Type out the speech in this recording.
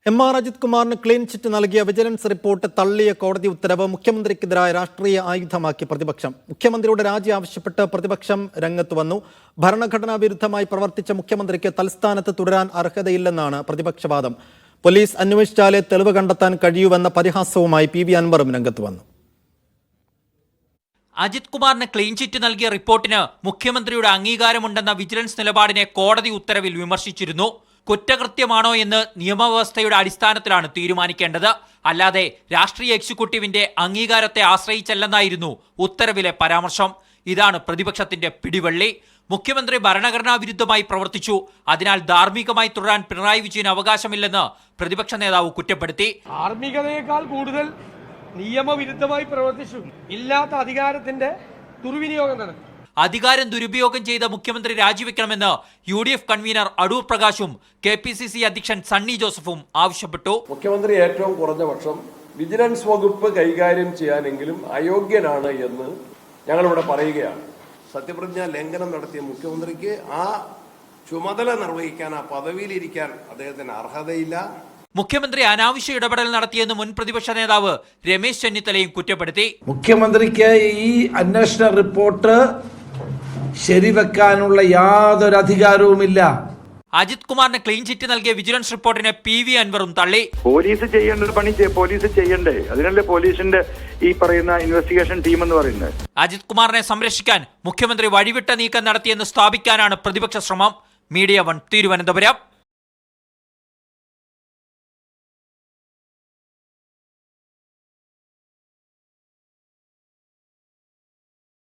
എം.ആർ. അജിത് കുമാറിന് clean chit നൽകിയ vigilance report തള്ളിയ കോടതി ഉത്തരവ് മുഖ്യമന്ത്രിക്കെതിരായ രാഷ്ട്രീയ ആയുധമാക്കി പ്രതിപക്ഷം. മുഖ്യമന്ത്രിയുടെ രാജി ആവശ്യപ്പെട്ട് പ്രതിപക്ഷം രംഗത്ത് വന്നു. ഭരണഘടനാ വിരുദ്ധമായി പ്രവർത്തിച്ച മുഖ്യമന്ത്രിക്ക് തൽസ്ഥാനത്ത് തുടരാൻ അർഹതയില്ലെന്നാണ് പ്രതിപക്ഷവാദം. പോലീസ് അന്വേഷിച്ചാലേ തെളിവ് കണ്ടെത്താൻ കഴിയൂവെന്ന പരിഹാസവുമായി പി വി അൻവറും രംഗത്ത് വന്നു. അജിത് കുമാറിന് ക്ലീൻ ചിറ്റ് നൽകിയ റിപ്പോർട്ടിന് മുഖ്യമന്ത്രിയുടെ അംഗീകാരമുണ്ടെന്ന വിജിലൻസ് നിലപാടിനെ കോടതി ഉത്തരവിൽ വിമർശിച്ചിരുന്നു. കുറ്റകൃത്യമാണോ എന്ന് നിയമവ്യവസ്ഥയുടെ അടിസ്ഥാനത്തിലാണ് തീരുമാനിക്കേണ്ടത്, അല്ലാതെ രാഷ്ട്രീയ എക്സിക്യൂട്ടീവിന്റെ അംഗീകാരത്തെ ആശ്രയിച്ചല്ലെന്നായിരുന്നു ഉത്തരവിലെ പരാമർശം. ഇതാണ് പ്രതിപക്ഷത്തിന്റെ പിടിവള്ളി. മുഖ്യമന്ത്രി ഭരണഘടനാ വിരുദ്ധമായി പ്രവർത്തിച്ചു, അതിനാൽ ധാർമ്മികമായി തുടരാൻ പിണറായി വിജയന് അവകാശമില്ലെന്ന് പ്രതിപക്ഷ നേതാവ് കുറ്റപ്പെടുത്തി. ധാർമ്മികതയേക്കാൾ കൂടുതൽ നിയമവിരുദ്ധമായി പ്രവർത്തിച്ചു, ഇല്ലാത്ത അധികാരത്തിന്റെ ദുർവിനിയോഗം നടത്തി. അധികാരം ദുരുപയോഗം ചെയ്ത മുഖ്യമന്ത്രി രാജിവെക്കണമെന്ന് UDF കൺവീനർ അടൂർ പ്രകാശും KPCC അധ്യക്ഷൻ സണ്ണി ജോസഫും ആവശ്യപ്പെട്ടു. മുഖ്യമന്ത്രി ഏറ്റവും കുറഞ്ഞ പക്ഷം വിജിലൻസ് വകുപ്പ് കൈകാര്യം ചെയ്യാനെങ്കിലും അയോഗ്യനാണ് എന്ന് ഞങ്ങളിവിടെ പറയുകയാണ്. സത്യപ്രതിജ്ഞാ ലംഘനം നടത്തിയ മുഖ്യമന്ത്രിക്ക് ആ ചുമതല നിർവഹിക്കാൻ, ആ പദവിയിലിരിക്കാൻ അദ്ദേഹത്തിന് അർഹതയില്ല. മുഖ്യമന്ത്രി അനാവശ്യ ഇടപെടൽ നടത്തിയെന്ന് മുൻ പ്രതിപക്ഷ നേതാവ് രമേശ് ചെന്നിത്തലയും കുറ്റപ്പെടുത്തി. മുഖ്യമന്ത്രിക്ക് ഈ അന്വേഷണ റിപ്പോർട്ട് ശരിവെക്കാനുള്ള യാതൊരു അധികാരവുമില്ല. അജിത് കുമാറിന് ക്ലീൻ ചിറ്റ് നൽകിയ വിജിലൻസ് റിപ്പോർട്ടിനെ PV അൻവറും തള്ളി. പോലീസ് ചെയ്യേണ്ട ഒരു പണി പോലീസ് ചെയ്യണ്ടേ? അതിനല്ലേ പോലീസിന്റെ ഈ പറയുന്ന ഇൻവെസ്റ്റിഗേഷൻ ടീം എന്ന് പറയുന്നത്. അജിത് കുമാറിനെ സംരക്ഷിക്കാൻ മുഖ്യമന്ത്രി വഴിവിട്ട നീക്കം നടത്തിയെന്ന് സ്ഥാപിക്കാനാണ് പ്രതിപക്ഷ ശ്രമം. മീഡിയ 1 തിരുവനന്തപുരം.